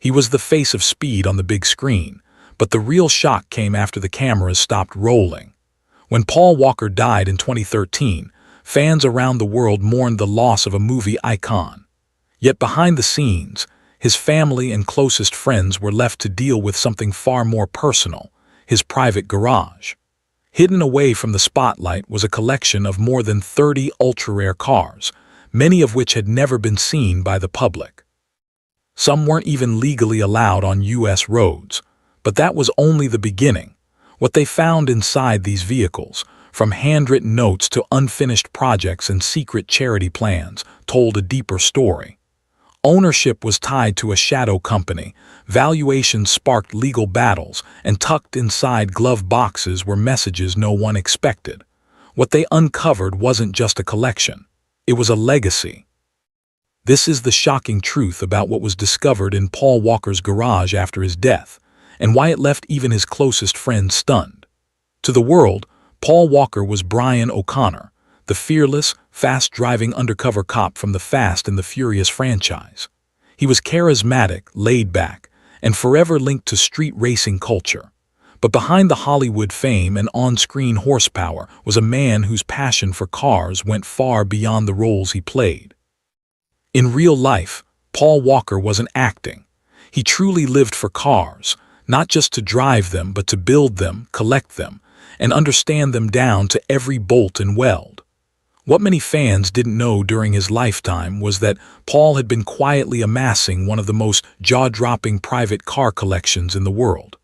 He was the face of speed on the big screen, but the real shock came after the cameras stopped rolling. When Paul Walker died in 2013, fans around the world mourned the loss of a movie icon. Yet behind the scenes, his family and closest friends were left to deal with something far more personal: his private garage. Hidden away from the spotlight was a collection of more than 30 ultra-rare cars, many of which had never been seen by the public. Some weren't even legally allowed on U.S. roads, but that was only the beginning. What they found inside these vehicles, from handwritten notes to unfinished projects and secret charity plans, told a deeper story. Ownership was tied to a shadow company, valuations sparked legal battles, and tucked inside glove boxes were messages no one expected. What they uncovered wasn't just a collection, it was a legacy. This is the shocking truth about what was discovered in Paul Walker's garage after his death, and why it left even his closest friends stunned. To the world, Paul Walker was Brian O'Connor, the fearless, fast-driving undercover cop from the Fast and the Furious franchise. He was charismatic, laid-back, and forever linked to street racing culture. But behind the Hollywood fame and on-screen horsepower was a man whose passion for cars went far beyond the roles he played. In real life, Paul Walker wasn't acting. He truly lived for cars, not just to drive them, but to build them, collect them, and understand them down to every bolt and weld. What many fans didn't know during his lifetime was that Paul had been quietly amassing one of the most jaw-dropping private car collections in the world.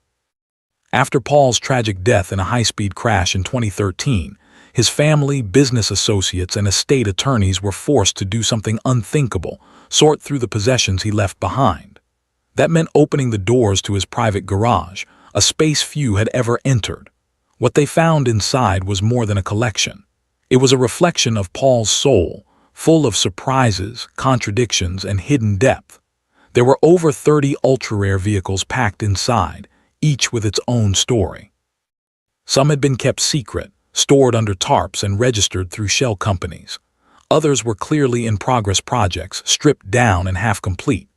After Paul's tragic death in a high-speed crash in 2013, his family, business associates, and estate attorneys were forced to do something unthinkable: sort through the possessions he left behind. That meant opening the doors to his private garage, a space few had ever entered. What they found inside was more than a collection. It was a reflection of Paul's soul, full of surprises, contradictions, and hidden depth. There were over 30 ultra-rare vehicles packed inside, each with its own story. Some had been kept secret, stored under tarps and registered through shell companies. Others were clearly in-progress projects, stripped down and half-complete.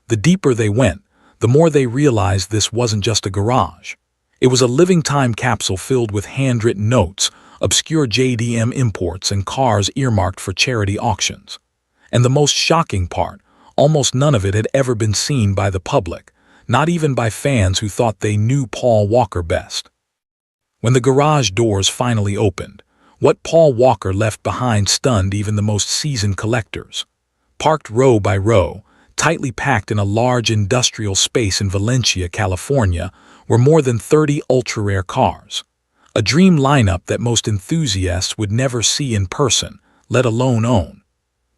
The deeper they went, the more they realized this wasn't just a garage. It was a living time capsule filled with handwritten notes, obscure JDM imports, and cars earmarked for charity auctions. And the most shocking part, almost none of it had ever been seen by the public, not even by fans who thought they knew Paul Walker best. When the garage doors finally opened, what Paul Walker left behind stunned even the most seasoned collectors. Parked row by row, tightly packed in a large industrial space in Valencia, California, were more than 30 ultra-rare cars. A dream lineup that most enthusiasts would never see in person, let alone own.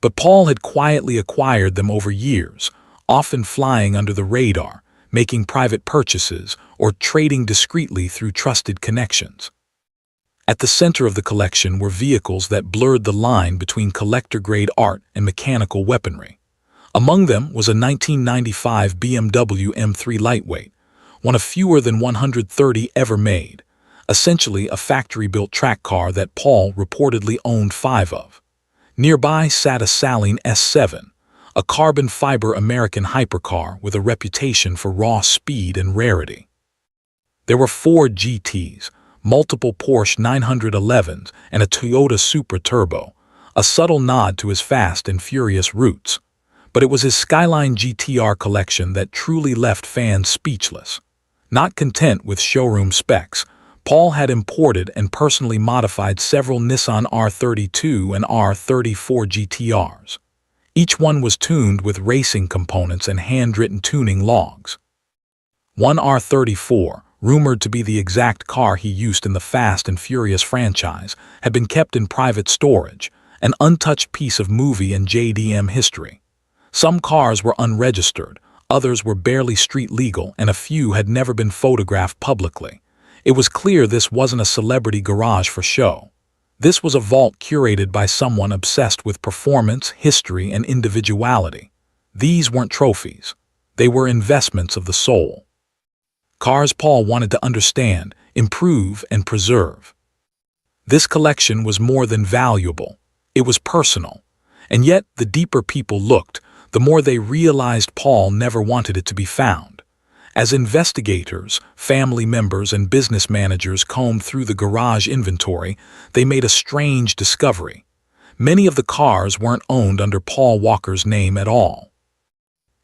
But Paul had quietly acquired them over years, often flying under the radar, making private purchases, or trading discreetly through trusted connections. At the center of the collection were vehicles that blurred the line between collector-grade art and mechanical weaponry. Among them was a 1995 BMW M3 Lightweight, one of fewer than 130 ever made, essentially a factory-built track car that Paul reportedly owned 5 of. Nearby sat a Saleen S7, a carbon fiber American hypercar with a reputation for raw speed and rarity. There were 4 GTs, multiple Porsche 911s, and a Toyota Supra Turbo, a subtle nod to his fast and furious roots. But it was his Skyline GTR collection that truly left fans speechless. Not content with showroom specs, Paul had imported and personally modified several Nissan R32 and R34 GTRs. Each one was tuned with racing components and handwritten tuning logs. One R34, rumored to be the exact car he used in the Fast and Furious franchise, had been kept in private storage, an untouched piece of movie and JDM history. Some cars were unregistered, others were barely street legal, and a few had never been photographed publicly. It was clear this wasn't a celebrity garage for show. This was a vault curated by someone obsessed with performance, history, and individuality. These weren't trophies. They were investments of the soul. Cars Paul wanted to understand, improve, and preserve. This collection was more than valuable. It was personal. And yet, the deeper people looked, the more they realized Paul never wanted it to be found. As investigators, family members, and business managers combed through the garage inventory, they made a strange discovery. Many of the cars weren't owned under Paul Walker's name at all.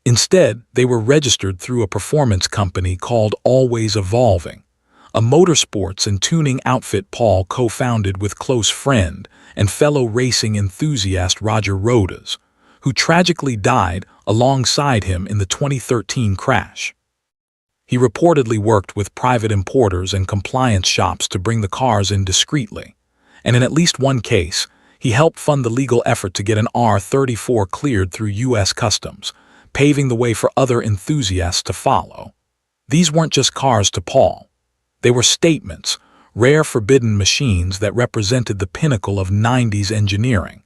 Instead, they were registered through a performance company called Always Evolving, a motorsports and tuning outfit Paul co-founded with close friend and fellow racing enthusiast Roger Rodas, who tragically died alongside him in the 2013 crash. He reportedly worked with private importers and compliance shops to bring the cars in discreetly, and in at least one case, he helped fund the legal effort to get an R34 cleared through U.S. Customs, paving the way for other enthusiasts to follow. These weren't just cars to Paul. They were statements, rare forbidden machines that represented the pinnacle of 90s engineering.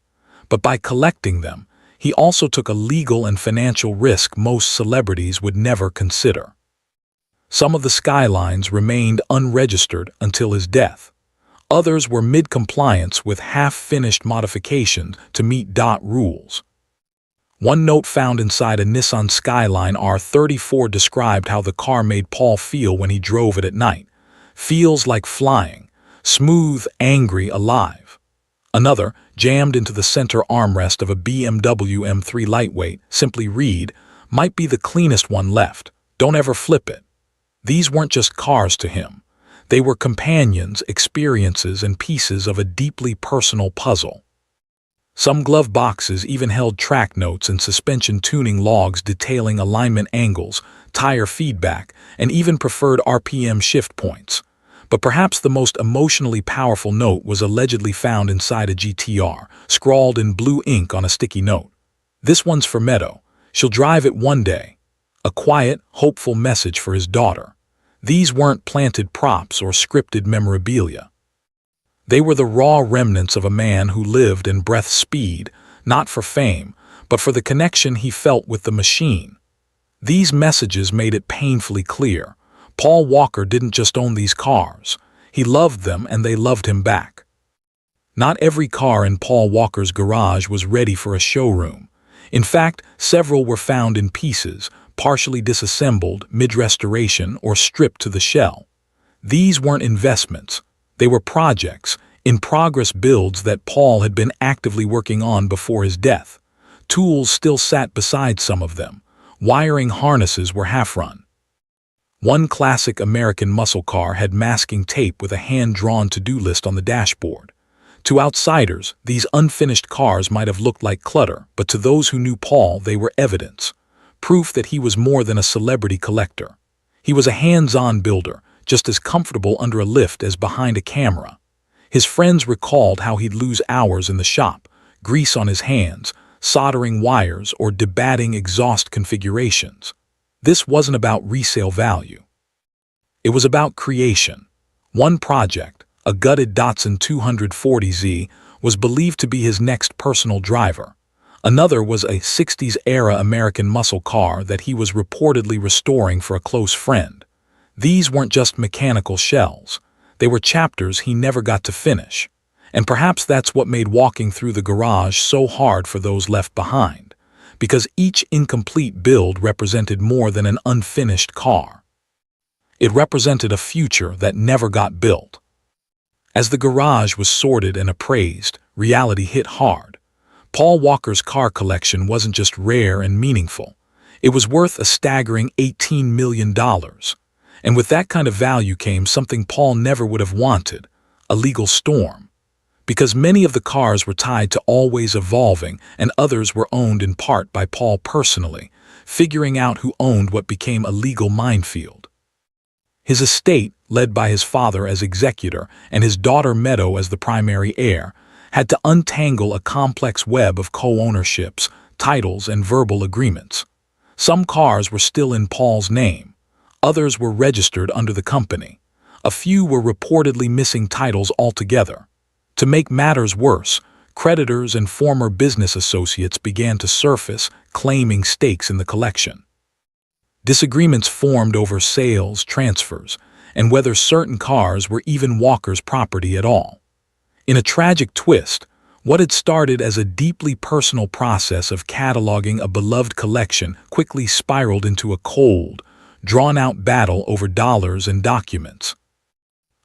But by collecting them, he also took a legal and financial risk most celebrities would never consider. Some of the Skylines remained unregistered until his death. Others were mid-compliance with half-finished modifications to meet DOT rules. One note found inside a Nissan Skyline R34 described how the car made Paul feel when he drove it at night. Feels like flying, smooth, angry, alive. Another, jammed into the center armrest of a BMW M3 lightweight, simply read, "Might be the cleanest one left. Don't ever flip it." These weren't just cars to him. They were companions, experiences, and pieces of a deeply personal puzzle. Some glove boxes even held track notes and suspension tuning logs detailing alignment angles, tire feedback, and even preferred RPM shift points. But perhaps the most emotionally powerful note was allegedly found inside a GTR, scrawled in blue ink on a sticky note. "This one's for Meadow. She'll drive it one day." A quiet, hopeful message for his daughter. These weren't planted props or scripted memorabilia. They were the raw remnants of a man who lived and breathed speed, not for fame, but for the connection he felt with the machine. These messages made it painfully clear. Paul Walker didn't just own these cars. He loved them and they loved him back. Not every car in Paul Walker's garage was ready for a showroom. In fact, several were found in pieces, partially disassembled, mid-restoration, or stripped to the shell. These weren't investments. They were projects, in-progress builds that Paul had been actively working on before his death. Tools still sat beside some of them. Wiring harnesses were half-run. One classic American muscle car had masking tape with a hand-drawn to-do list on the dashboard. To outsiders, these unfinished cars might have looked like clutter, but to those who knew Paul, they were evidence. Proof that he was more than a celebrity collector. He was a hands-on builder, just as comfortable under a lift as behind a camera. His friends recalled how he'd lose hours in the shop, grease on his hands, soldering wires, or debating exhaust configurations. This wasn't about resale value. It was about creation. One project, a gutted Datsun 240Z, was believed to be his next personal driver. Another was a 60s-era American muscle car that he was reportedly restoring for a close friend. These weren't just mechanical shells. They were chapters he never got to finish. And perhaps that's what made walking through the garage so hard for those left behind, because each incomplete build represented more than an unfinished car. It represented a future that never got built. As the garage was sorted and appraised, reality hit hard. Paul Walker's car collection wasn't just rare and meaningful. It was worth a staggering $18 million. And with that kind of value came something Paul never would have wanted, a legal storm. Because many of the cars were tied to Always Evolving and others were owned in part by Paul personally, figuring out who owned what became a legal minefield. His estate, led by his father as executor and his daughter Meadow as the primary heir, had to untangle a complex web of co-ownerships, titles, and verbal agreements. Some cars were still in Paul's name. Others were registered under the company. A few were reportedly missing titles altogether. To make matters worse, creditors and former business associates began to surface, claiming stakes in the collection. Disagreements formed over sales, transfers, and whether certain cars were even Walker's property at all. In a tragic twist, What had started as a deeply personal process of cataloging a beloved collection quickly spiraled into a cold, drawn-out battle over dollars and documents.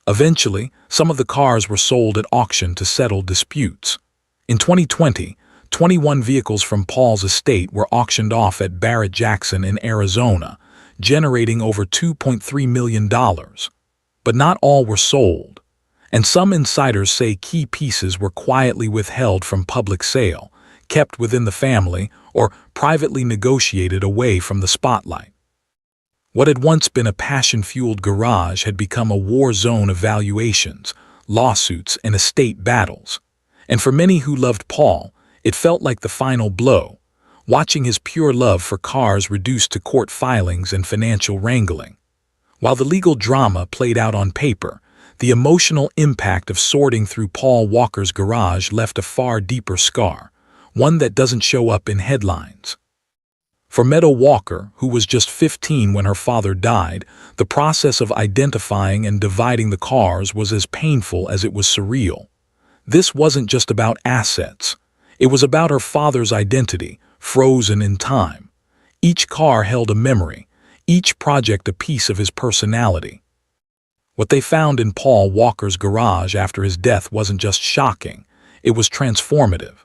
Eventually, some of the cars were sold at auction to settle disputes. In 2020, 21 vehicles from Paul's estate were auctioned off at Barrett-Jackson in Arizona, generating over $2.3 million. But not all were sold, and some insiders say key pieces were quietly withheld from public sale, kept within the family, or privately negotiated away from the spotlight. What had once been a passion-fueled garage had become a war zone of valuations, lawsuits, and estate battles. And for many who loved Paul, it felt like the final blow, watching his pure love for cars reduced to court filings and financial wrangling. While the legal drama played out on paper, the emotional impact of sorting through Paul Walker's garage left a far deeper scar, one that doesn't show up in headlines. For Meadow Walker, who was just 15 when her father died, the process of identifying and dividing the cars was as painful as it was surreal. This wasn't just about assets. It was about her father's identity, frozen in time. Each car held a memory, each project a piece of his personality. What they found in Paul Walker's garage after his death wasn't just shocking, it was transformative.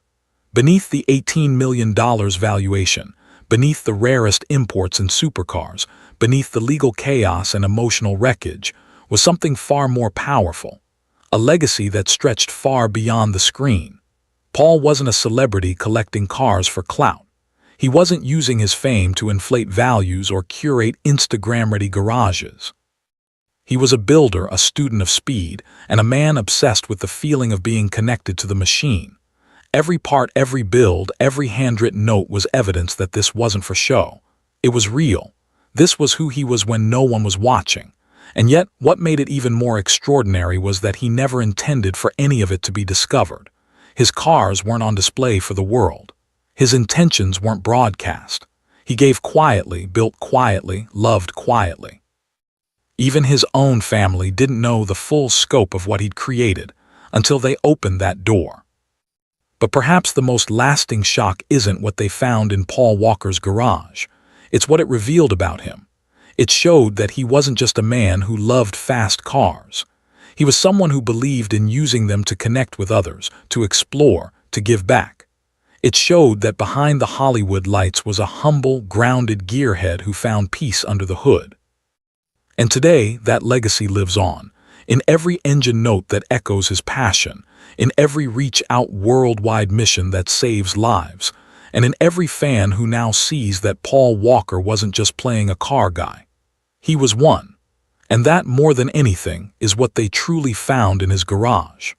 Beneath the $18 million valuation, beneath the rarest imports and supercars, beneath the legal chaos and emotional wreckage, was something far more powerful, a legacy that stretched far beyond the screen. Paul wasn't a celebrity collecting cars for clout. He wasn't using his fame to inflate values or curate Instagram-ready garages. He was a builder, a student of speed, and a man obsessed with the feeling of being connected to the machine. Every part, every build, every handwritten note was evidence that this wasn't for show. It was real. This was who he was when no one was watching. And yet, what made it even more extraordinary was that he never intended for any of it to be discovered. His cars weren't on display for the world. His intentions weren't broadcast. He gave quietly, built quietly, loved quietly. Even his own family didn't know the full scope of what he'd created until they opened that door. But perhaps the most lasting shock isn't what they found in Paul Walker's garage. It's what it revealed about him. It showed that he wasn't just a man who loved fast cars. He was someone who believed in using them to connect with others, to explore, to give back. It showed that behind the Hollywood lights was a humble, grounded gearhead who found peace under the hood. And today, that legacy lives on, in every engine note that echoes his passion, in every reach-out worldwide mission that saves lives, and in every fan who now sees that Paul Walker wasn't just playing a car guy. He was one. And that, more than anything, is what they truly found in his garage.